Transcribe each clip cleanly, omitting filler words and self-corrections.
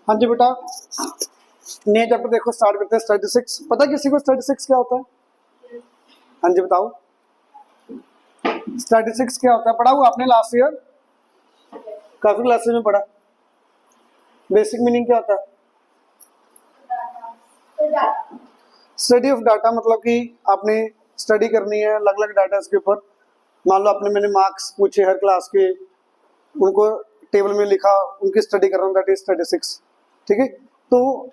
हाँ जी बेटा, नया चैप्टर देखो, स्टार्ट करते हैं। स्टैटिस्टिक्स पता है किसी को स्टैटिस्टिक्स क्या होता है? हाँ जी बताओ, स्टैटिस्टिक्स क्या होता है? पढ़ा हुआ आपने लास्ट ईयर, काफी क्लासेस में पढ़ा। बेसिक मीनिंग क्या होता है? स्टडी ऑफ डाटा, मतलब कि आपने स्टडी करनी है अलग अलग डाटा के ऊपर। मान लो आपने मैंने मार्क्स पूछे हर क्लास के, उनको टेबल में लिखा, उनकी स्टडी कर रहा हूँ, दैट इज स्टैटिस्टिक्स। ठीक है, तो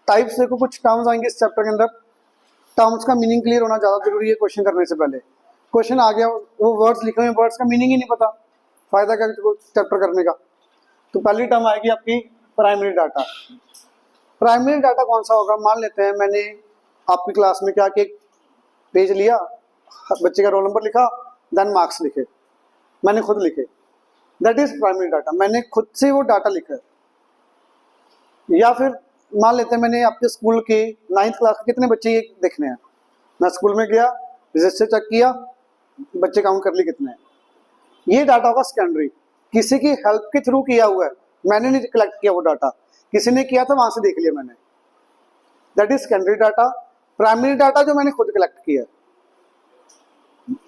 टाइप्स देखो, कुछ टर्म्स आएंगे इस चैप्टर के अंदर। टर्म्स का मीनिंग क्लियर होना ज़्यादा जरूरी है क्वेश्चन करने से पहले। क्वेश्चन आ गया, वो वर्ड्स लिखे हुए, वर्ड्स का मीनिंग ही नहीं पता, फायदा क्या चैप्टर करने का। तो पहली टर्म आएगी आपकी प्राइमरी डाटा। प्राइमरी डाटा कौन सा होगा? मान लेते हैं मैंने आपकी क्लास में क्या कि एक पेज लिया, बच्चे का रोल नंबर लिखा, देन मार्क्स लिखे, मैंने खुद लिखे, दैट इज प्राइमरी डाटा। मैंने खुद से वो डाटा लिखा है। या फिर मान लेते हैं मैंने आपके स्कूल के 9th क्लास के कितने बच्चे ये देखने हैं, मैं स्कूल में गया, रजिस्टर चेक किया, बच्चे काउंट कर लिए कितने हैं। ये डाटा होगा सेकेंडरी, किसी की हेल्प के थ्रू किया हुआ है, मैंने नहीं कलेक्ट किया वो डाटा, किसी ने किया था, वहां से देख लिया मैंने, that is secondary data. Primary data जो मैंने खुद कलेक्ट किया,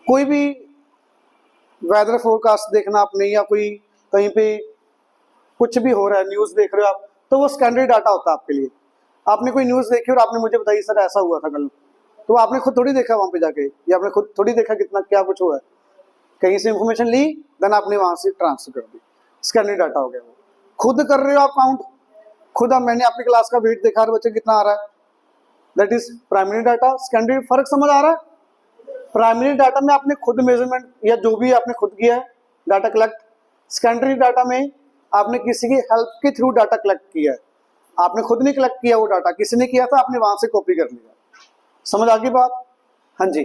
कोई भी वेदर फोरकास्ट देखना आपने, या कोई कहीं पे कुछ भी हो रहा है, न्यूज देख रहे हो आप, तो वो सेकेंडरी डाटा होता है आपके लिए। आपने कोई न्यूज देखी और आपने मुझे बताई सर ऐसा हुआ था कल, तो आपने खुद थोड़ी देखा वहां पे जाके, या आपने खुद थोड़ी देखा कितना क्या कुछ हुआ है, कहीं से इंफॉर्मेशन ली, देन आपने वहां से ट्रांसफर कर दी, सेकेंडरी डाटा हो गया वो। खुद कर रहे हो आप काउंट, खुद मैंने आपकी क्लास का वेट देखा, हर बच्चे कितना आ रहा है, that is primary data. Secondary फर्क समझ आ रहा है? प्राइमरी डाटा में आपने खुद मेजरमेंट या जो भी आपने खुद किया है डाटा कलेक्ट। सेकेंडरी डाटा में आपने किसी की हेल्प के थ्रू डाटा कलेक्ट किया है, आपने खुद नहीं कलेक्ट किया वो डाटा, किसी ने किया था, आपने वहां से कॉपी कर लिया। समझ आ गई बात? हाँ जी।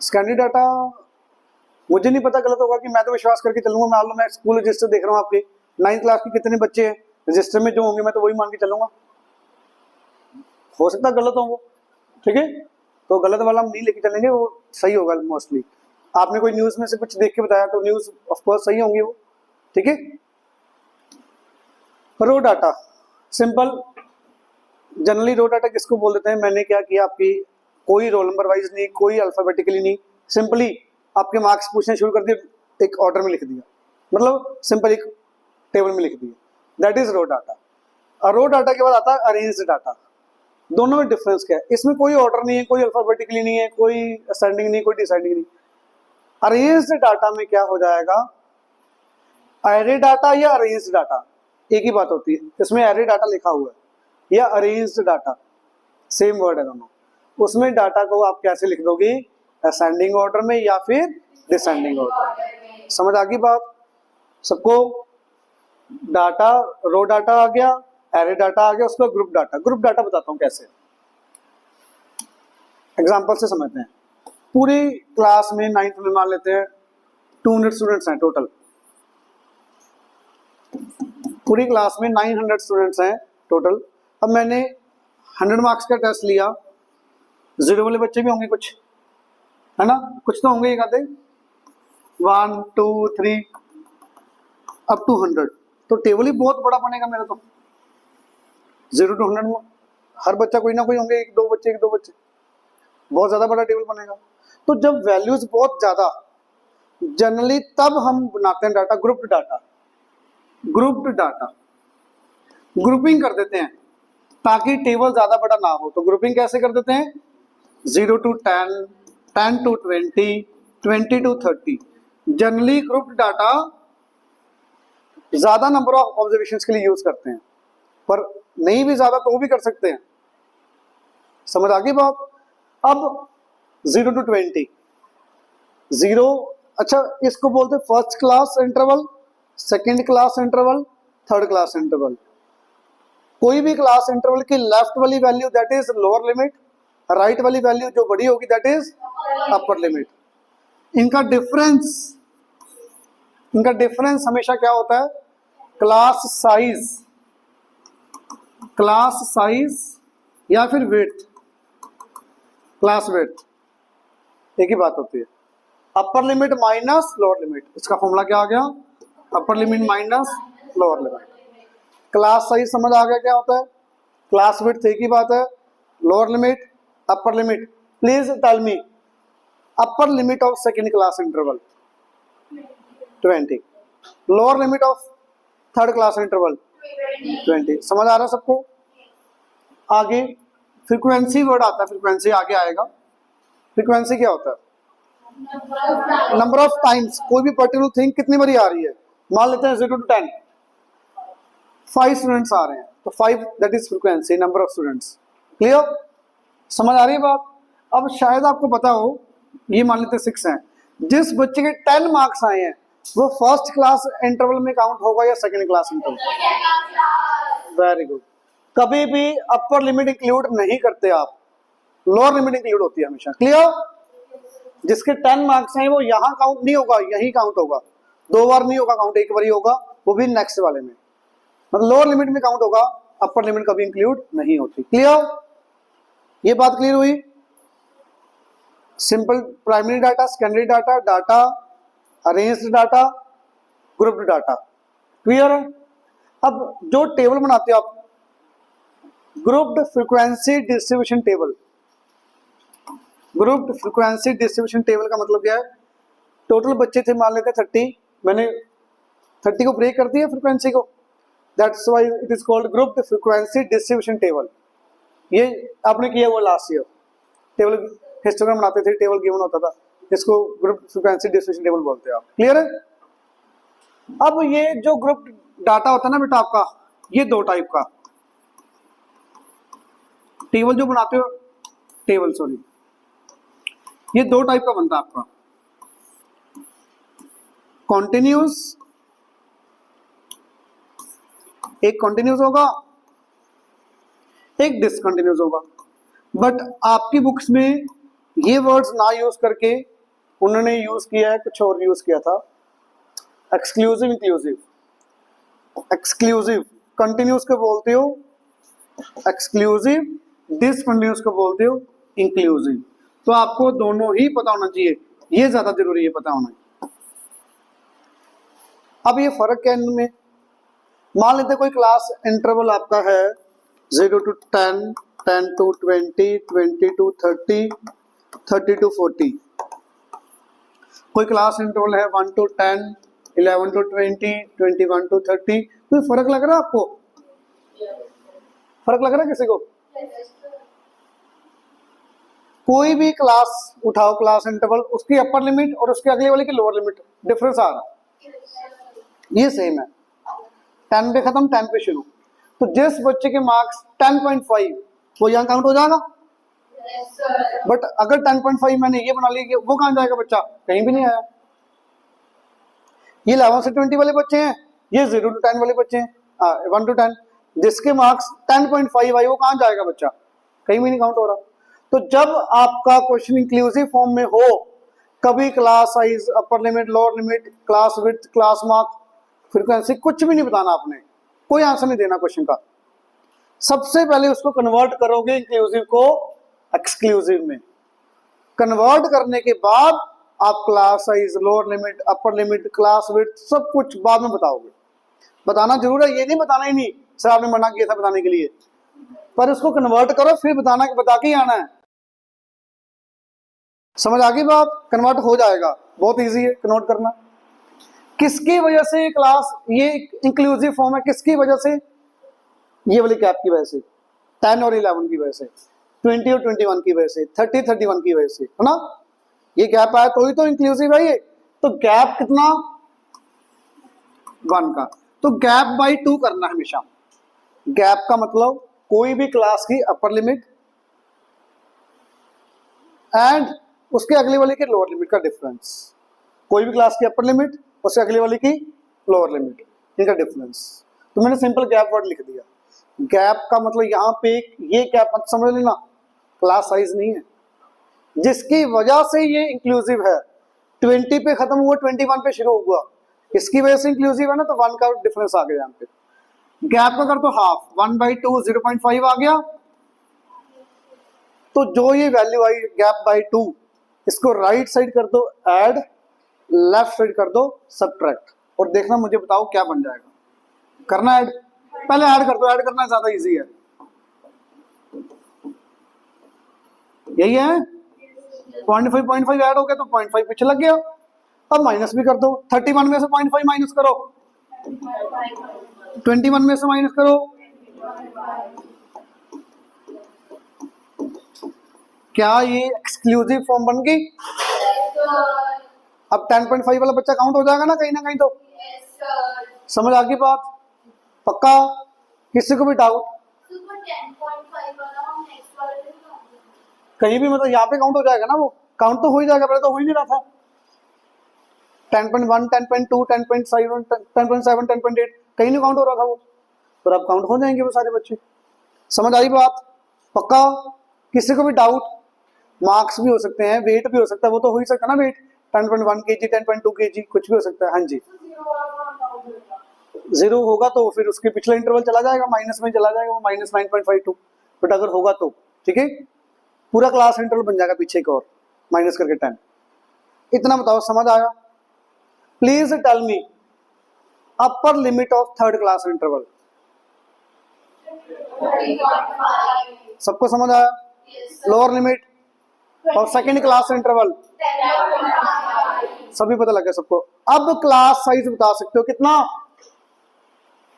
सेकेंडरी डाटा मुझे नहीं पता, गलत होगा कि मैं तो विश्वास करके चलूंगा, मान लो मैं स्कूल रजिस्टर देख रहा हूँ आपके 9th क्लास के कितने बच्चे हैं, रजिस्टर में जो होंगे मैं तो वही मान के चलूंगा, हो सकता है गलत हो वो। ठीक है, तो गलत वाला हम नहीं लेके चलेंगे, वो सही होगा मोस्टली। आपने कोई न्यूज में से कुछ देख के बताया तो न्यूज ऑफ कोर्स सही होंगी वो। ठीक है, रो डाटा सिंपल, जनरली रो डाटा किसको बोल देते हैं? मैंने क्या किया, आपकी कोई रोल नंबर वाइज नहीं, कोई अल्फाबेटिकली नहीं, सिंपली आपके मार्क्स पूछने शुरू कर दिए, एक ऑर्डर में लिख दिया, मतलब सिंपल एक टेबल में लिख दिया, दैट इज रो डाटा। और रो डाटा के बाद आता है अरेंज्ड डाटा। दोनों में डिफरेंस क्या है? इसमें कोई ऑर्डर नहीं है, कोई अल्फाबेटिकली नहीं है, कोई असेंडिंग नहीं, कोई डिसेंडिंग नहीं। अरेंज्ड डाटा में क्या हो जाएगा? एरे डाटा या अरेंज्ड डाटा एक ही बात होती है, इसमें एरे डाटा लिखा हुआ है या अरेंज्ड डाटा, सेम वर्ड है दोनों। उसमें डाटा को आप कैसे लिख दोगे? असेंडिंग ऑर्डर में या फिर डिसेंडिंग ऑर्डर। समझ आ गई बात सबको? डाटा, रो डाटा आ गया, एरे डाटा आ गया, उसका ग्रुप डाटा। ग्रुप डाटा बताता हूं कैसे, एग्जांपल से समझते हैं। पूरी क्लास में 9th में मान लेते हैं 200 स्टूडेंट्स हैं टोटल, पूरी क्लास में 900 स्टूडेंट्स हैं टोटल। अब मैंने 100 मार्क्स का टेस्ट लिया, 0 वाले बच्चे भी होंगे कुछ, है ना, कुछ तो होंगे, एक आधे, 1 2 3 अप टू 100, तो टेबल ही बहुत बड़ा बनेगा मेरा तो। 0 to 100 में हर बच्चा कोई ना कोई होंगे, एक दो बच्चे, बहुत ज्यादा बड़ा टेबल बनेगा। तो जब वैल्यूज बहुत ज्यादा, जनरली तब हम बनाते हैं data grouped data. Grouped data grouping कर देते हैं ताकि टेबल ज्यादा बड़ा ना हो। तो ग्रुपिंग कैसे कर देते हैं? 0 to 10, 10 to 20, 20 to 30। Generally grouped data ज्यादा नंबर ऑफ ऑब्जर्वेशंस के लिए यूज करते हैं, पर नहीं भी ज्यादा तो भी कर सकते हैं। समझ आ गई बात? अब 0 to 20, 0, अच्छा इसको बोलते हैं first class interval, second class interval, third class interval. कोई भी क्लास इंटरवल की लेफ्ट वाली value that is lower limit, right वाली वैल्यू जो बड़ी होगी दैट इज अपर लिमिट। इनका डिफरेंस हमेशा क्या होता है? क्लास साइज या फिर वेट, क्लास वेट, एक ही बात होती है। Upper limit minus lower limit, इसका फॉर्मूला क्या आ गया, upper limit minus lower limit. Class size समझ आ गया क्या होता है, क्लास विड्थ एक ही बात है, lower limit upper limit. Please tell me upper limit of second class interval 20, lower limit of third class interval 20। समझ आ रहा है सबको। आगे फ्रीक्वेंसी वर्ड आता है, फ्रीक्वेंसी आगे आएगा। फ्रीक्वेंसी क्या होता है, नंबर ऑफ टाइम्स कोई भी पर्टिकुलर थिंग कितनी बारी आ रही है। मान लेते हैं 0 to 10, 5 स्टूडेंट्स आ रहे हैं तो 5 that is frequency, number of students. Clear, समझ आ रही है बात। अब शायद आपको पता हो, ये मान लेते 6 हैं, जिस बच्चे के 10 मार्क्स आए हैं वो फर्स्ट क्लास इंटरवल में काउंट होगा या second class interval. Very good. कभी भी अपर लिमिट इंक्लूड नहीं करते आप, लोअर लिमिट इंक्लूड होती है हमेशा। क्लियर, जिसके 10 मार्क्स हैं वो यहाँ काउंट नहीं होगा, यही काउंट होगा। 2 बार नहीं होगा काउंट, एक बार ही होगा, वो भी नेक्स्ट वाले में, मतलब लोअर लिमिट में काउंट होगा, अपर लिमिट कभी इंक्लूड नहीं होती। क्लियर, ये बात क्लियर हुई। Simple primary data, secondary data, data arranged data, grouped data. Clear है। अब जो टेबल बनाते हो आप, grouped frequency distribution table. Grouped frequency distribution table का मतलब क्या है, टोटल बच्चे थे मान लेते 30, मैंने 30 को ब्रेक कर दिया फ्रीक्वेंसी को, that's why it is called grouped frequency distribution table. ये आपने किया हुआ लास्ट ईयर, टेबल हिस्टोग्राम बनाते थे, टेबल गिवन होता था, इसको ग्रुप फ्रीक्वेंसी डिस्ट्रीब्यूशन टेबल बोलते हैं आप। क्लियर है। अब ये जो ग्रुप डाटा होता है ना बेटा आपका, ये 2 टाइप का टेबल जो बनाते हो, टेबल सॉरी, ये 2 टाइप का बनता है आपका, कॉन्टिन्यूस, एक कॉन्टिन्यूस होगा, एक डिसकंटिन्यूस होगा। बट आपकी बुक्स में ये वर्ड्स ना यूज करके उन्होंने यूज किया है, कुछ और यूज किया था, एक्सक्लूसिव इंक्लूसिव। एक्सक्लूसिव कंटिन्यूस को बोलते हो एक्सक्लूसिव, डिसकंटिन्यूस को बोलते हो इंक्लूसिव। तो आपको दोनों ही पता होना चाहिए, ये ज्यादा जरूरी है पता होना। अब ये फर्क क्या है इनमें, मान लेते कोई क्लास इंटरवल आपका है 0 to 10, 10 to 20, 20 to 30, 30 to 40। कोई क्लास इंटरवल है 1 to 10, 11 to 20, 21 to 30। कोई फर्क लग रहा है आपको, फर्क लग रहा है किसी को? कोई भी क्लास उठाओ, क्लास इंटरवल, उसकी अपर लिमिट और उसके अगले वाले की लोअर लिमिट डिफरेंस आ रहा है, ये सेम है। 10 पे खत्म, 10 पे शुरू। तो जिस बच्चे के मार्क्स 10.5 वो यहाँ काउंट हो जाएगा। बट अगर 10.5 मैंने ये बना लिया, वो कहाँ जाएगा बच्चा, कहीं भी नहीं आया। ये 11 से 20 वाले बच्चे हैं, ये 0 to 10 वाले बच्चे हैं, 1 to 10। जिसके मार्क्स 10.5 आए वो कहाँ जाएगा बच्चा, कहीं भी नहीं काउंट हो रहा। तो जब आपका क्वेश्चन इंक्लूसिव फॉर्म में हो, कभी class size, upper limit, lower limit, class width, class mark, frequency कुछ भी नहीं बताना आपने, कोई आंसर नहीं देना क्वेश्चन का। सबसे पहले उसको कन्वर्ट करोगे इंक्लूसिव को एक्सक्लूसिव में। कन्वर्ट करने के बाद आप class size, lower limit, upper limit, class width सब कुछ बाद में बताओगे। बताना जरूर है, ये नहीं बताना ही नहीं, सर आपने मना किया था बताने के लिए, पर उसको कन्वर्ट करो फिर बता के ही आना है। समझ आ गई बात? कन्वर्ट हो जाएगा, बहुत इजी है कन्वर्ट करना। किसकी वजह से क्लास ये इंक्लूसिव फॉर्म है, किसकी वजह से? ये वाली गैप की वजह से, 10 और 11 की वजह से, 20 और 21 की वजह से, 30, 31 की वजह से, है ना। ये गैप आया तो ही तो इंक्लूसिव है ये। तो गैप कितना, 1 का। तो गैप बाई 2 करना है हमेशा। गैप का मतलब कोई भी क्लास की अपर लिमिट एंड उसके अगले वाले के लोअर लिमिट का डिफरेंस। कोई भी क्लास की अपर लिमिट, उससे अगले वाले की लोअर लिमिट, इनका डिफरेंस। तो मैंने सिंपल गैप वर्ड लिख दिया। गैप का मतलब यहाँ पे ये गैप मत समझ लेना, क्लास साइज नहीं है, जिसकी वजह से ये इंक्लूसिव है। 20 पे खत्म हुआ, 21 पे शुरू हुआ, इसकी वजह से इंक्लूसिव है ना, तो 1 का डिफरेंस आ गया यहाँ पे। गैप का कर तो हाफ, 1/2 0.5 आ गया। तो जो ये वैल्यू आई गैप बाई 2, इसको राइट साइड कर दो ऐड, लेफ्ट साइड कर दो सबट्रैक्ट, और देखना मुझे बताओ क्या बन जाएगा। करना ऐड, पहले ऐड कर दो, ऐड करना ज्यादा इजी है। यही है 0.5 ऐड हो गया तो 0.5 पीछे लग गया। अब माइनस भी कर दो, 31 में से 0.5 माइनस करो, 21 में से माइनस करो, क्या ये एक्सक्लूसिव फॉर्म बन गई? अब 10.5 वाला बच्चा काउंट हो जाएगा ना कहीं तो। समझ आ गई बात? पक्का? किसी को भी डाउट? कहीं भी मतलब यहाँ पे काउंट हो जाएगा ना, वो काउंट तो हो ही जाएगा, पहले तो हो ही नहीं रहा था। 10.1 10.2 10.7 10.7 10.8 कहीं नहीं काउंट हो रहा था वो, पर अब काउंट हो जाएंगे वो सारे बच्चे। समझ आई बात? पक्का? किसी को भी डाउट? मार्क्स भी हो सकते हैं, वेट भी हो सकता है, वो तो हो ही सकता है ना, वेट 10.1 kg 10.2 kg कुछ भी हो सकता है। हाँ जी, जीरो होगा तो फिर उसके पिछले इंटरवल चला जाएगा, माइनस में चला जाएगा, वो -9.52, बट अगर होगा तो ठीक है, पूरा क्लास इंटरवल बन जाएगा पीछे एक और माइनस करके 10। इतना बताओ, समझ आया? Please tell me upper limit of third class interval. सबको समझ आया? लोअर लिमिट और सेकंड क्लास इंटरवल सभी पता लग गया सबको। अब क्लास साइज बता सकते हो कितना?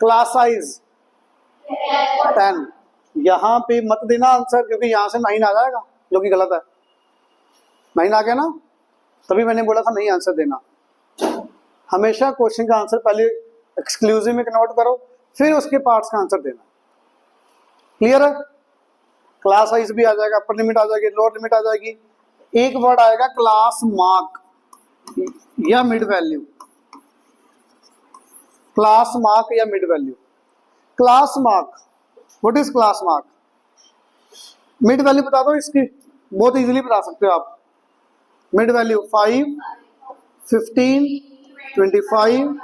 Class size 10। यहां पे मत देना आंसर, क्योंकि यहां से 9 आ जाएगा, जो कि गलत है। 9 आ गया ना, तभी मैंने बोला था नहीं आंसर देना। हमेशा क्वेश्चन का आंसर पहले एक्सक्लूसिव में कन्वर्ट करो, फिर उसके पार्ट्स का आंसर देना। क्लियर है? क्लास साइज भी आ जाएगा, अपर लिमिट आ जाएगी, लोअर लिमिट आ जाएगी। एक वर्ड आएगा क्लास मार्क या मिड वैल्यू। क्लास मार्क या mid value. Class mark, what is class mark? Mid value बता दो इसकी, बहुत इजीली बता सकते हो आप। मिड वैल्यू 5 15 25,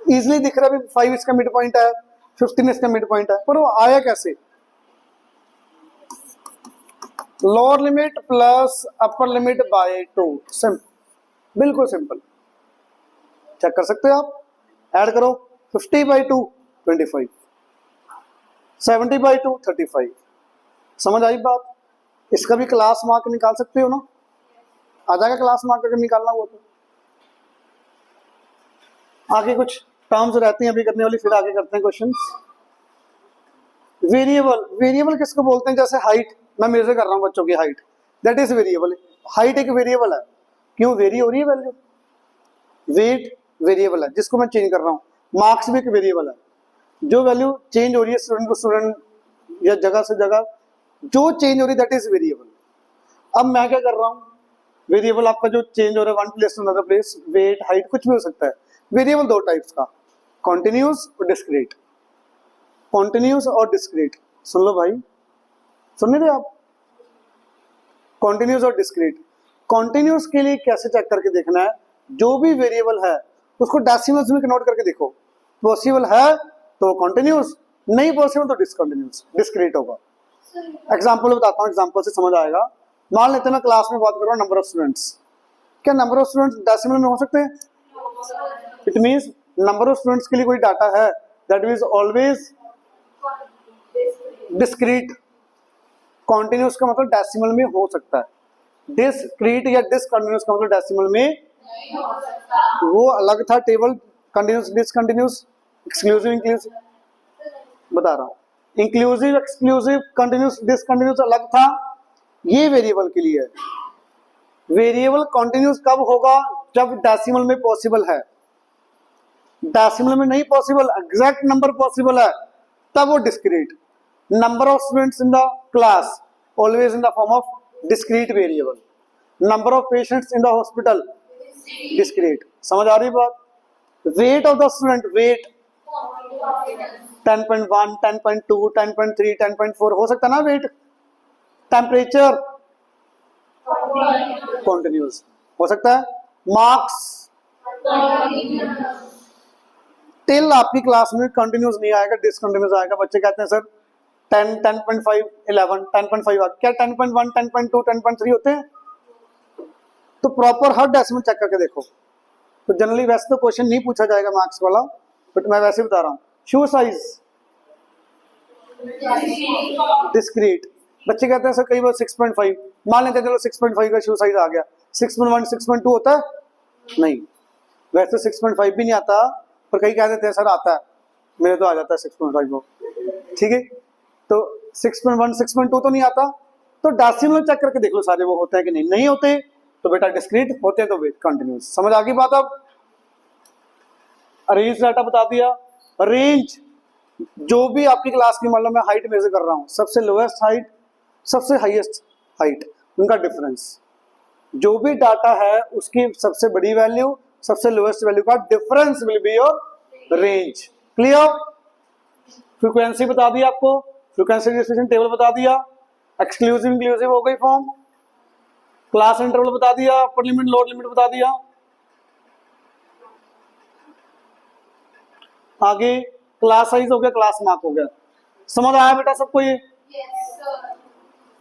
इजिली दिख रहा है। 5 इसका मिड पॉइंट है, 15 इसका मिड पॉइंट है, पर वो आया कैसे? Lower limit plus upper limit by 2, simple, बिल्कुल सिंपल। चेक कर सकते हो आप, ऐड करो 50/2 25, 70/2 35। समझ आई बात? इसका भी क्लास मार्क निकाल सकते हो ना, आ जाएगा क्लास मार्क अगर निकालना हो तो। आगे कुछ टर्म्स रहती हैं अभी करने वाली, फिर आगे करते हैं क्वेश्चन। वेरिएबल, वेरिएबल किसको बोलते हैं? जैसे हाइट, मैं मेजर कर रहा हूँ बच्चों की height, that is variable. Height एक वेरिएबल है, क्यों वेरी हो रही है वैल्यू। वेट वेरिएबल है जिसको मैं चेंज कर रहा हूँ। मार्क्स भी एक वेरिएबल है, जो वैल्यू चेंज हो रही है स्टूडेंट टू स्टूडेंट या जगह से जगह जो चेंज हो रही है, दैट इज वेरिएबल। अब मैं क्या कर रहा हूँ, वेरिएबल आपका जो चेंज हो रहा है one place to another place, weight height कुछ भी हो सकता है। वेरिएबल दो टाइप्स का, कॉन्टिन्यूस और डिस्क्रीट। कॉन्टिन्यूस और डिस्क्रीट, सुन लो भाई, सुन नहीं रहे आप? कॉन्टिन्यूस और डिस्क्रीट। कॉन्टिन्यूस के लिए कैसे चेक करके देखना है, जो भी वेरिएबल है उसको डेसिमल्स में कन्वर्ट करके देखो। पॉसिबल है तो कॉन्टिन्यूस, नहीं पॉसिबल तो डिसकंटिन्यूस, डिस्क्रीट होगा। एग्जाम्पल बताता हूँ, एग्जाम्पल से समझ आएगा। मान लेते हैं मैं क्लास में बात कर रहा हूँ नंबर ऑफ स्टूडेंट्स, क्या नंबर ऑफ स्टूडेंट्स डेसिमल में हो सकते हैं? It means number of students के लिए कोई डाटा है, that is always discrete. Continuous का मतलब डेसिमल में हो सकता है, डिस्क्रीट या डिसकंटिन्यूस का मतलब डेसिमल में नहीं हो सकता। वो अलग था table, continuous discontinuous exclusive inclusive बता रहा हूँ। इंक्लूसिव एक्सक्लूसिव कंटिन्यूस डिसकंटिन्यूस अलग था, ये वेरिएबल के लिए है। वेरिएबल कंटिन्यूस कब होगा? जब डेसिमल में पॉसिबल है। डेसिमल में नहीं पॉसिबल, एग्जैक्ट नंबर पॉसिबल है, तब वो discrete. Number of students in the class always in the form of discrete variable. Number of patients in the hospital discrete. समझ आ रही बात? Weight of the student, weight 10.1 10.2 10.3 10.4 हो सकता ना वेट। टेम्परेचर कॉन्टिन्यूस हो सकता है। मार्क्स टिल आपकी क्लास में कंटिन्यूस नहीं आएगा, डिसकंटिन्यूस आएगा। बच्चे कहते हैं सर 10, 10.5, 11, 10.5 क्या 10.1, 10.2, 10.3 होते हैं? तो प्रॉपर हर डेसिमल चेक करके देखो। तो जनरली वैसे तो क्वेश्चन नहीं पूछा जाएगा मार्क्स वाला, बट मैं वैसे बता रहा हूँ। शू साइज डिस्क्रीट, बच्चे कहते हैं सर कई बार 6.5, मान लेते हैं चलो 6.5 का शू साइज आ गया, 6.1, 6.2 होता है? नहीं, वैसे 6.5 भी नहीं आता, पर कई कह देते हैं सर आता है, मेरे तो आ जाता है 6.5 को, ठीक है। तो 6.1, 6.2 तो नहीं आता, तो डेसिमल चेक करके देख लो सारे वो होते हैं कि नहीं, नहीं होते तो बेटा डिस्क्रीट, होते हैं तो वेट कंटिन्यूस। समझ आ गई बात? अब अरेंज डाटा बता दिया। रेंज, जो भी आपकी क्लास की, मान लो मैं हाइट मेजर कर रहा हूं, सबसे लोएस्ट हाइट, सबसे हाईएस्ट हाइट, उनका डिफरेंस, जो भी डाटा है उसकी सबसे बड़ी वैल्यू, सबसे लोएस्ट वैल्यू का difference will be your range. Clear? Frequency बता दिया आपको, फ्रीक्वेंसी डिस्ट्रीब्यूशन टेबल बता दिया, एक्सक्लूसिव इंक्लूसिव हो गई फॉर्म, क्लास इंटरवल बता दिया, अपर लिमिट लोअर लिमिट बता दिया। आगे क्लास साइज हो गया, क्लास मार्क हो गया। समझ आया बेटा सबको ये?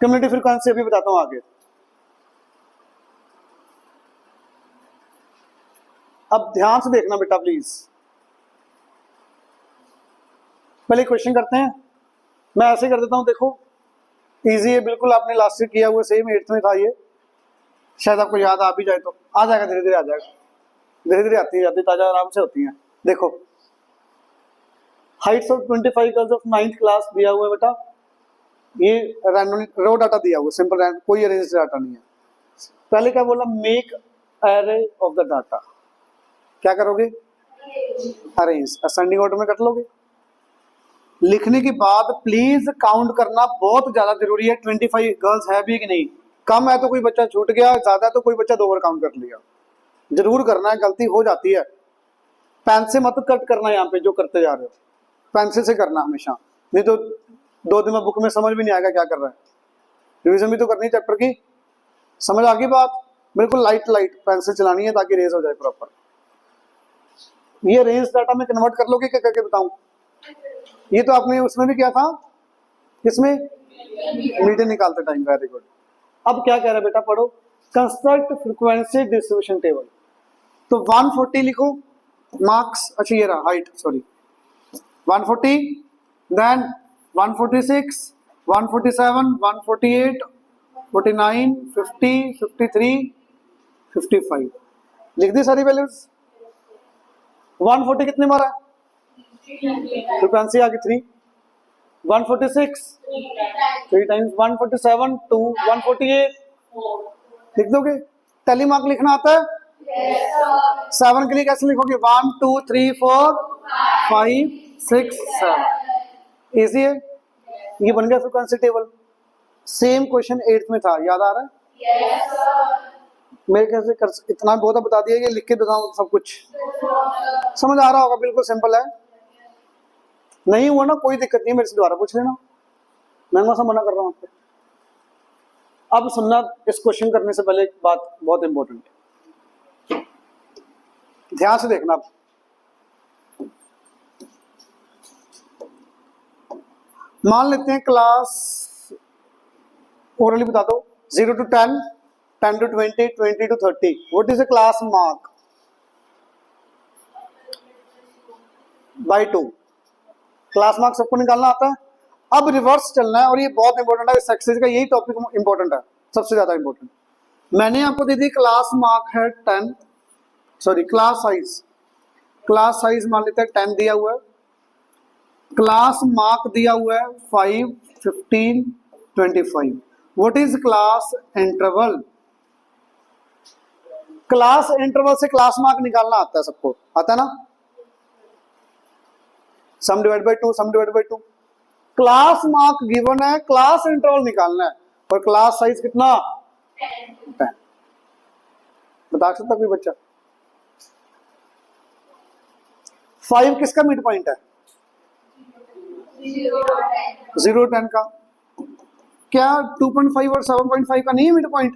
कम्युनिटी फ्रीक्वेंसी अभी बताता हूं आगे। अब ध्यान से देखना बेटा प्लीज, पहले क्वेश्चन करते हैं। मैं ऐसे कर देता हूं, देखो इजी है बिल्कुल, आपने लास्ट ईयर किया हुआ, सेम 8th में था ये, शायद आपको याद आ भी जाए, तो आ जाएगा, धीरे धीरे आ जाएगा, धीरे धीरे आती है, ताजा आराम से होती है। देखो Heights of 25 girls of 9th class दिया हुआ है बेटा, ये रैंडम रो डाटा दिया हुआ, सिंपल रैंडम, कोई अरेंज डाटा नहीं है। पहले क्या बोला? Make array of the data. क्या करोगे? अरेंज, असेंडिंग ऑर्डर में कर लोगे। लिखने के बाद प्लीज काउंट करना बहुत ज्यादा जरूरी है, 25 गर्ल्स है भी कि नहीं, कम है तो कोई बच्चा छूट गया, ज्यादा है तो कोई बच्चा 2 ओवर काउंट कर लिया, जरूर करना है, गलती हो जाती है। पेन से मत कट करना, यहाँ पे जो करते जा रहे हो पेंसिल से करना हमेशा, नहीं तो 2 दिन में बुक में समझ भी नहीं आएगा क्या कर रहा है। रिवीजन भी तो करनी है चैप्टर की। समझ आ गई बात? बिल्कुल लाइट लाइट पेंसिल चलानी है ताकि रेज हो जाए प्रॉपर। ये रेंज डाटा में कन्वर्ट कर लोगे क्या करके बताऊं? ये तो आपने उसमें भी किया था, किसमें? मीडियन निकालते टाइम। Very good. अब क्या कह रहा है बेटा, पढ़ो। Construct frequency distribution table. तो 140 लिखो मार्क्स, अच्छा ये रहा हाइट, सॉरी 140, देन 146, 147, 148, 49, 50, 53, 55 लिख दी सारी वैल्यूज। 140 कितने मारा? फ्रीक्वेंसी आ गई 3, 146 3 टाइम्स, 147 2, 148 लिख दोगे। टैली मार्क लिखना आता है? 7 के लिए कैसे लिखोगे? 1 2 3 4 5 6 7 इजी है। ये बन गया frequency table. Same question 8th में था, याद आ रहा है? मेरे कैसे कर, इतना बहुत बता दिया, ये लिख के बताऊं सब कुछ समझ आ रहा होगा, बिल्कुल सिंपल है। नहीं हुआ ना कोई दिक्कत नहीं, मेरे से दोबारा पूछ लेना, मैं सा मना कर रहा हूं आपको। अब सुनना, इस क्वेश्चन करने से पहले एक बात बहुत इंपॉर्टेंट है, ध्यान से देखना। मान लेते हैं क्लास, ओरली बता दो, 0 to 10, 10 to 20, 20 to 30, what is a class mark? By 2। Class mark सबको निकालना आता है। अब रिवर्स चलना है, और ये बहुत इंपॉर्टेंट है, इस एक्सरसाइज का यही टॉपिक इंपॉर्टेंट है, सबसे ज्यादा इंपॉर्टेंट। मैंने आपको दे दी क्लास मार्क है 10, सॉरी क्लास साइज मान लेते हैं 10 दिया हुआ है, क्लास मार्क दिया हुआ है 5, 15, 25। What is class interval? Class interval से क्लास मार्क निकालना आता है सबको, आता है ना? Sum divide by 2, sum divide by 2। Class mark given है, क्लास इंटरवल निकालना है, और क्लास साइज कितना? 10। बता सकता कोई बच्चा? 5 किसका मिड पॉइंट है? 0 10 का। क्या 2.5 और 7.5 का नहीं है मिड पॉइंट?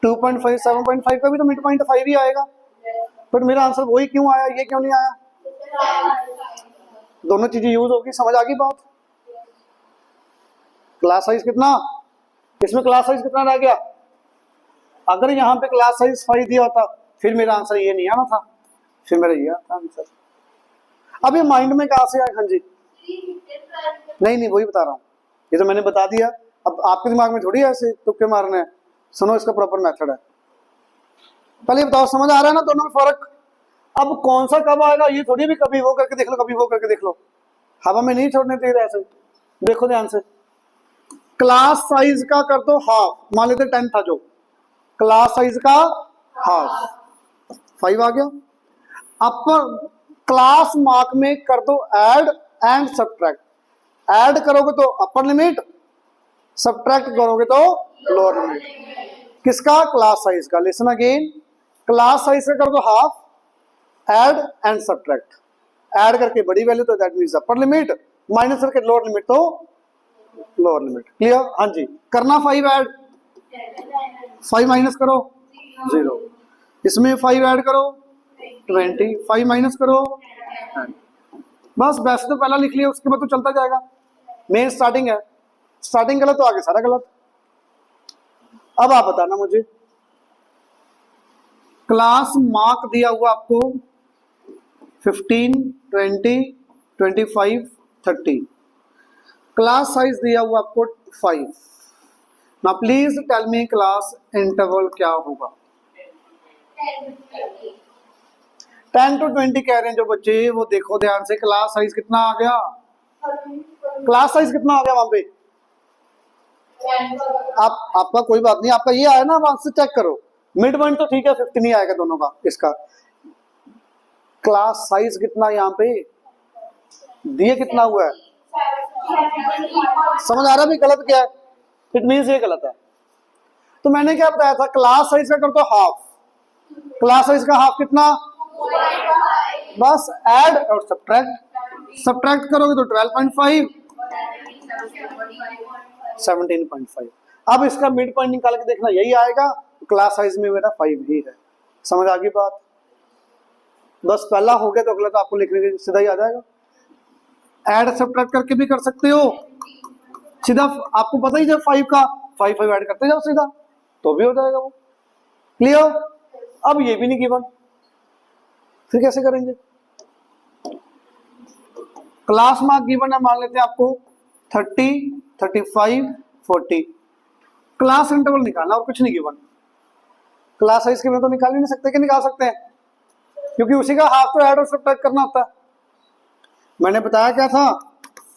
2.5 7.5 का भी तो मिड पॉइंट 5 ही आएगा, बट मेरा आंसर वही क्यों आया, ये क्यों नहीं आया? दोनों चीजें यूज होगी। समझ आ गई बात? क्लास साइज कितना, इसमें क्लास साइज कितना रह गया? अगर यहाँ पे क्लास साइज 5 दिया होता फिर मेरा आंसर ये नहीं आना था, फिर मेरा ये आता आंसर। अब ये माइंड में कहाँ से आया? हाँ जी, नहीं वही बता रहा हूँ, ये तो मैंने बता दिया। अब आपके दिमाग में थोड़ी ऐसे तुक्के मारने हैं, सुनो इसका प्रॉपर मेथड है। पहले बताओ समझ आ रहा है ना दोनों में फर्क? अब कौन सा कब आएगा ये थोड़ी भी कभी वो करके देख लो, कभी वो करके देख लो, हवा में नहीं छोड़ने चाहिए ऐसे। देखो ध्यान से, क्लास साइज का कर दो हाफ, मान लेते 10 था जो, क्लास साइज का हाफ 5 आ गया। अब क्लास मार्क में कर दो ऐड एंड सब्ट्रैक्ट, ऐड करोगे तो अपर लिमिट, सब्ट्रैक्ट करोगे तो लोअर लिमिट। किसका? क्लास साइज का। लिसन अगेन, क्लास साइज का कर दो half, add and subtract, add करके बड़ी वैल्यू तो that means upper limit, minus करके लोअर लिमिट तो लोअर लिमिट। क्लियर? हाँ जी, करना 5 ऐड, 5 माइनस करो 0, इसमें 5 ऐड करो 20, 5 माइनस करो 10। बस वैसे तो पहला लिख लिया, उसके बाद तो चलता जाएगा। मेन स्टार्टिंग है, स्टार्टिंग गलत तो आगे सारा गलत। अब आप बताना मुझे, क्लास मार्क दिया हुआ आपको 15, 20, 25, 30, क्लास साइज दिया हुआ आपको 5। ना please tell me class interval क्या होगा? 10 to 20 कह रहे हैं जो बच्चे, वो देखो ध्यान से, क्लास साइज कितना आ गया? क्लास साइज कितना आ गया वहां पे? आपका कोई बात नहीं, आपका ये आया ना, वहां से चेक करो। मिड पॉइंट तो ठीक है 50 नहीं आएगा दोनों का, इसका क्लास साइज कितना यहाँ पे दिए कितना हुआ है? समझ आ रहा है भी गलत क्या है? इट मीन्स ये गलत है। तो मैंने क्या बताया था, क्लास साइज का कर दो हाफ, क्लास साइज का हाफ कितना? बस ऐड और सब्ट्रैक्ट, सब्ट्रैक्ट करोगे तो 12.5, 17.5। अब इसका मिड पॉइंट निकाल के देखना, यही आएगा। क्लास साइज में मेरा 5 ही है। समझ आ गई बात? बस पहला हो गया तो अगला तो आपको लिखने के सीधा ही आ जाएगा। ऐड सब्ट्रैक्ट करके भी कर सकते हो सीधा, आपको पता ही जब 5 का 5 ऐड करते जाओ सीधा तो भी हो जाएगा वो। क्लियर? अब ये भी नहीं गिवन, फिर कैसे करेंगे? क्लास मार्क गिवन है, मान लेते हैं आपको 30, 35, 40, क्लास इंटरवल निकालना और कुछ नहीं गिवन। क्लास साइज के में तो निकाल ही नहीं सकते कि निकाल सकते हैं, क्योंकि उसी का हाफ तो ऐड और सब्ट्रैक्ट करना होता है। मैंने बताया क्या था,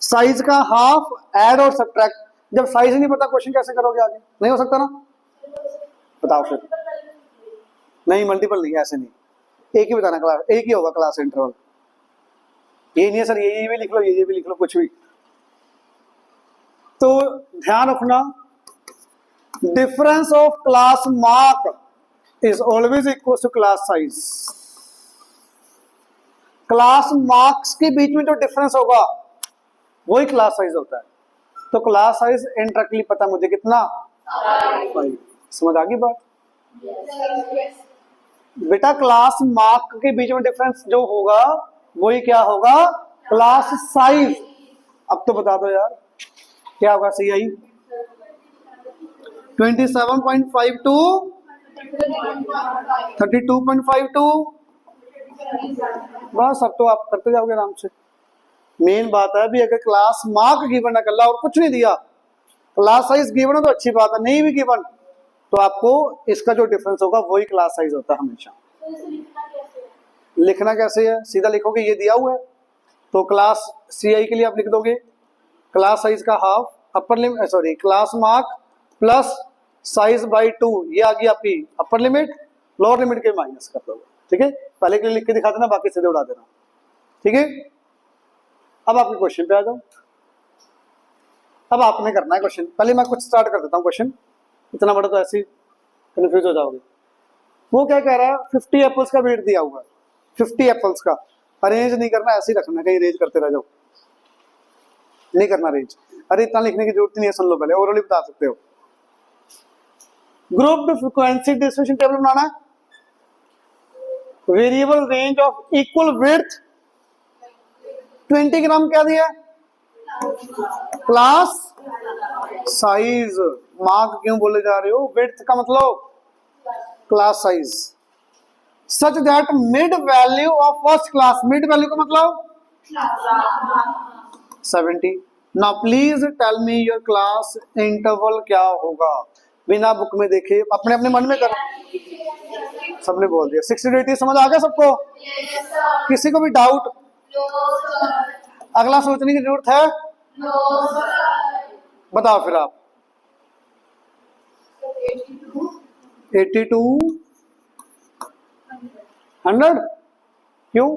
साइज का हाफ, ऐड और सब्ट्रैक्ट। जब साइज ही नहीं पता क्वेश्चन कैसे करोगे आगे? नहीं हो सकता ना? बताओ फिर। नहीं मल्टीपल नहीं, ऐसे नहीं, एक ही बताना क्लास, एक ही होगा क्लास इंटरवल। ये नहीं है सर ये भी लिख लो, ये भी लिख लो, कुछ भी। तो ध्यान रखना, difference of class mark is always equal to class size. Class marks के बीच में जो डिफरेंस होगा वही क्लास साइज होता है। तो क्लास साइज इंटरक्टली पता मुझे कितना? 5। समझ आ गई बात? बेटा क्लास मार्क के बीच में डिफरेंस जो होगा वही क्या होगा? Class size. अब तो बता दो यार क्या होगा? सही आई 27.52, 32.52। बस अब तो आप करते जाओगे आराम से। मेन बात है भी, अगर क्लास मार्क गिवन है कल्ला और कुछ नहीं दिया, क्लास साइज गिवन है तो अच्छी बात है, नहीं भी गिवन तो आपको इसका जो डिफरेंस होगा वही क्लास साइज होता है हमेशा। लिखना कैसे है? सीधा लिखोगे ये दिया हुआ है तो क्लास सीआई के लिए आप लिख दोगे क्लास साइज का half, upper limit sorry class mark plus size by 2, ये आ गई आपकी अपर लिमिट, लोअर लिमिट के माइनस कर दोगे। ठीक है, पहले के लिए लिख के दिखा देना, बाकी सीधे उड़ा देना। ठीक है, अब आपके क्वेश्चन पे आ जाओ। अब आपने करना है क्वेश्चन, पहले मैं कुछ स्टार्ट कर देता हूँ क्वेश्चन, इतना बड़ा तो ऐसे ही कंफ्यूज हो जाओगे। वो क्या कह रहा है, 50 एप्पल्स का वेट दिया हुआ है, 50 एप्पल्स का। अरेंज नहीं करना, ऐसे ही रखना, कहीं रेंज करते रह जाओ, नहीं करना रेंज। अरे इतना लिखने की जरूरत नहीं है, सुन लो पहले, ओरली बता सकते हो। ग्रुप फ्रीक्वेंसी डिस्ट्रीब्यूशन टेबल बनाना है। Variable range of equal width 20 ग्राम क्या दिया? क्लास साइज, मार्क क्यों बोले जा रहे हो? विड्थ का मतलब class size. Such that mid value of first class, mid value का मतलब 70। Now please tell me your class interval क्या होगा, बिना बुक में देखे अपने अपने मन में कर। सबने बोल दिया 60 to 80। समझ आ गया सबको? किसी को भी डाउट? अगला सोचने की जरूरत है? बताओ फिर आप। 82 100 क्यों?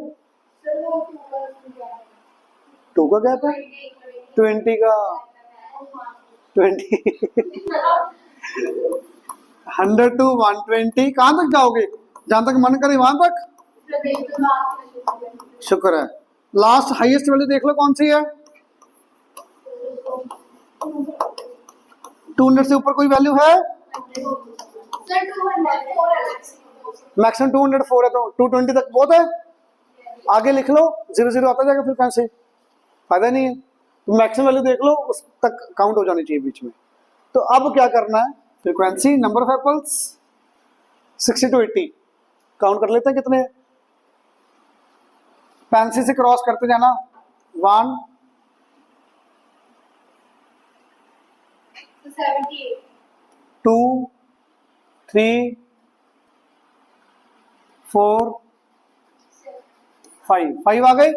2 का गैप है, 20 का 20 100 to 120। कहां तक जाओगे? जहां तक मन करे वहां तक। शुक्र है। लास्ट हाईएस्ट वैल्यू देख लो कौन सी है? 200 से ऊपर कोई वैल्यू है? मैक्सिमम 204 है, तो 220 तक बहुत है। आगे लिख लो, 00 आता जाएगा फिर कहां से, फायदा नहीं है। तो मैक्सिमम वैल्यू देख लो, उस तक काउंट हो जानी चाहिए बीच में। तो अब क्या करना है? Frequency, number of apples 60 to 80 count कर लेते हैं कितने। पेंसिल से क्रॉस करते जाना, 1 2 3 4 5 आ गए।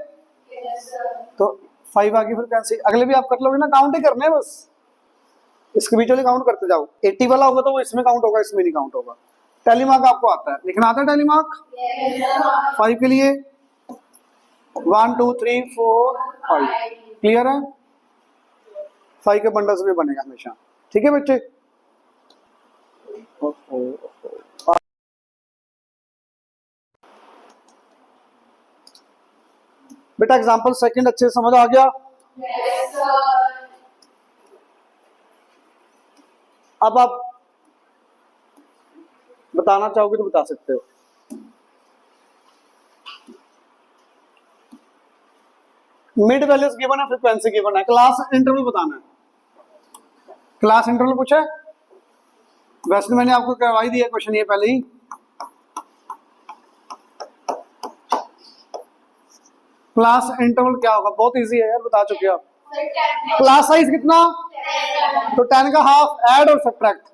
तो 5 आ गई फ्रीक्वेंसी। अगले भी आप कर लोगे ना, काउंट ही करने हैं बस, इसके बीच वाले काउंट करते जाओ। 80 वाला होगा तो वो इसमें काउंट होगा, इसमें नहीं काउंट होगा। टैली मार्क आपको आता है, लिखना आता है टैली मार्क? 5 के लिए 1 2 3 4 5 क्लियर है? 5 के बंडल्स में बनेगा हमेशा, ठीक है बच्चे? बेटा एग्जांपल सेकंड अच्छे से समझ आ गया? अब आप बताना चाहोगे तो बता सकते हो। मिड वैल्यूज गिवन है, फ्रीक्वेंसी गिवन है, क्लास इंटरवल बताना है। क्लास इंटरवल पूछा है? वैसे मैंने आपको करवाई दिया क्वेश्चन ये पहले ही। क्लास इंटरवल क्या होगा? बहुत इजी है यार, बता चुके आप। क्लास साइज कितना? तो 10 का हाफ, ऐड और subtract.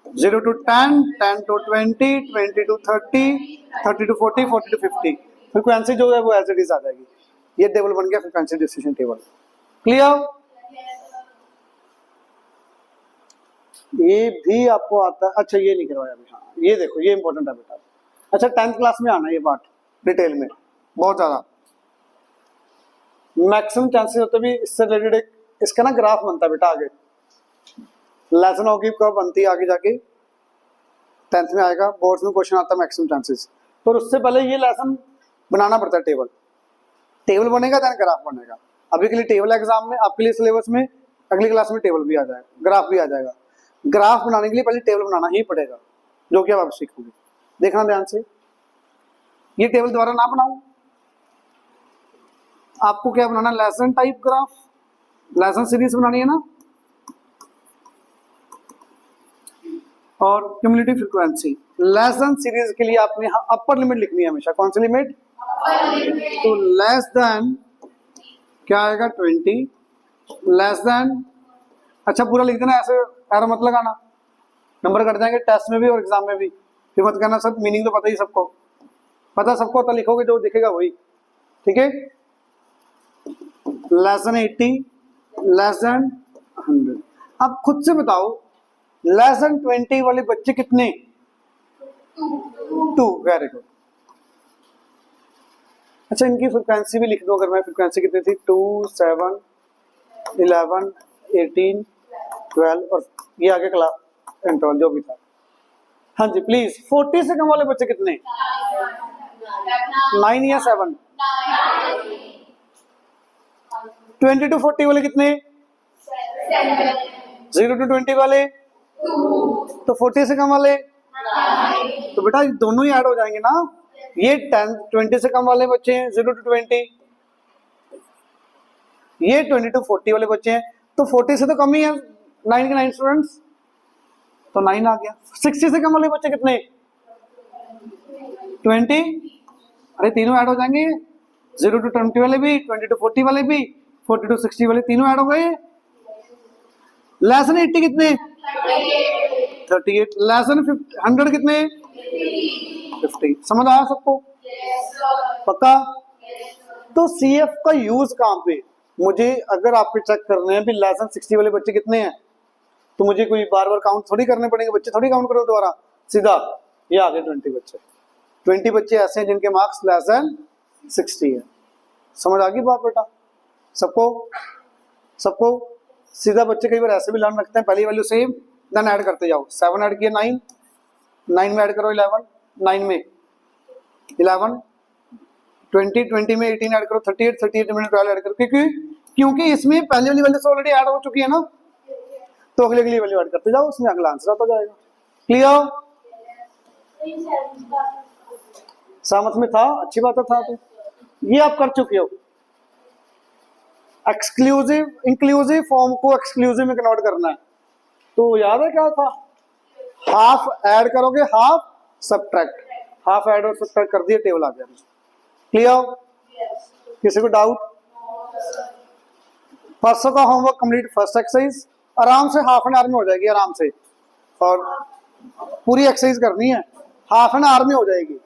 0 to 10, 10 to 20, 20 to 30, 30 to 40, 40 to 50। Frequency जो है वो एज इट इज आ जाएगी। ये टेबल बन गया फ्रीक्वेंसी डिस्ट्रीब्यूशन टेबल। क्लियर? ये भी आपको आता है? अच्छा ये नहीं करवाया अभी। हाँ ये देखो, ये इंपॉर्टेंट है बेटा। अच्छा 10th क्लास में आना ये पार्ट डिटेल में, बहुत ज्यादा। मैक्सिमम चांसेस होते भी इससे रिलेटेड एक इसका ना ग्राफ बनता है बेटा, आगे लेसन होगी कब बनती है आगे जाके 10th में आएगा, बोर्ड्स में क्वेश्चन आता है मैक्सिमम चांसेस। पर उससे पहले ये लेसन बनाना पड़ता है। टेबल टेबल बनेगा देन ग्राफ बनेगा। अभी के लिए टेबल एग्जाम में, आपके लिए सिलेबस में अगली क्लास में टेबल भी आ जाएगा, ग्राफ भी आ जाएगा। ग्राफ बनाने के लिए पहले टेबल बनाना ही पड़ेगा, जो कि अब आप सीखोगे। देखना ध्यान से, ये टेबल दोबारा ना बनाऊं। आपको क्या बनाना? Less than type graph, less than series बनानी है ना, और क्यूमुलेटिव फ्रीक्वेंसी। लेसन सीरीज के लिए आपने अपर लिमिट लिखनी है हमेशा। कौन सी लिमिट? तो लेस देन क्या आएगा? 20, लेस देन, अच्छा पूरा लिख देना, ऐसे एरो मत लगाना, नंबर कट जाएंगे टेस्ट में भी और एग्जाम में भी। फिर मत कहना सर मीनिंग तो पता ही सबको, पता सबको होता, लिखोगे जो दिखेगा वही, ठीक है? Less than 80, less than 100। अब खुद से बताओ, लेस देन 20 वाले बच्चे कितने? 2। Very good. अच्छा इनकी फ्रीक्वेंसी भी लिख दो, अगर मैं फ्रीक्वेंसी कितनी थी? 2 7 11 18 12 और ये आगे क्लास इंटरवल जो भी था। हाँ जी प्लीज। 40 से कम वाले बच्चे कितने? 9 या 7? 20 to 40 वाले कितने? 0 to 20 वाले? तो 40 से कम वाले? तो बेटा दोनों ही ऐड हो जाएंगे ना। ये 20 से कम वाले बच्चे हैं 0 to 20, ये 20 to 40 वाले बच्चे हैं, तो 40 से तो कम ही है 9 के 9 स्टूडेंट्स, तो 9 आ गया। 60 से कम वाले बच्चे कितने? 20। अरे तीनों ऐड हो जाएंगे, 0 to 20 वाले भी, 20 to 40 वाले भी, 40 to 60 वाले तीनों ऐड हो गए। लेसन 80 कितने? 38। लेसन 100 कितने? 50। समझ आया सबको? पक्का? तो CF का यूज कहां पे? मुझे अगर आपके चेक करने हैं भी लेसन 60 वाले बच्चे कितने हैं, तो मुझे कोई बार बार काउंट थोड़ी करने पड़ेंगे, बच्चे थोड़ी काउंट करो दोबारा, सीधा ये आ गए 20 बच्चे। 20 बच्चे ऐसे हैं जिनके मार्क्स लेसन 60 है। समझ आ गई बात बेटा सबको? सबको सीधा बच्चे कई बार ऐसे भी लर्न रखते हैं, पहली वैल्यू सेम, देन ऐड करते जाओ। 7 ऐड किया 9, 9 में ऐड करो 11, 9 में 11, 20, 20 में 18 ऐड करो 38, 38 में 12 ऐड करो, क्योंकि इसमें पहली वाली वैल्यू ऑलरेडी ऐड हो चुकी है ना, तो अगली वैल्यू ऐड करते जाओ, उसमें अगला आंसर आता जाएगा। क्लियर? सहमत में था? अच्छी बात था। तो ये आप कर चुके हो। एक्सक्लूसिव इंक्लूसिव फॉर्म को एक्सक्लूसिव में कन्वर्ट करना है, तो याद है क्या था? हाफ ऐड करोगे, हाफ सब्ट्रैक्ट, हाफ ऐड और सब्ट्रैक्ट कर दिया, टेबल आ गया। क्लियर? किसी को डाउट? परसों का होमवर्क कंप्लीट, फर्स्ट एक्सरसाइज आराम से हाफ एन आवर में हो जाएगी, आराम से, और पूरी एक्सरसाइज करनी है, हाफ एन आवर में हो जाएगी,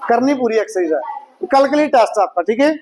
करनी पूरी एक्सरसाइज है। कल के लिए टेस्ट आपका, ठीक है?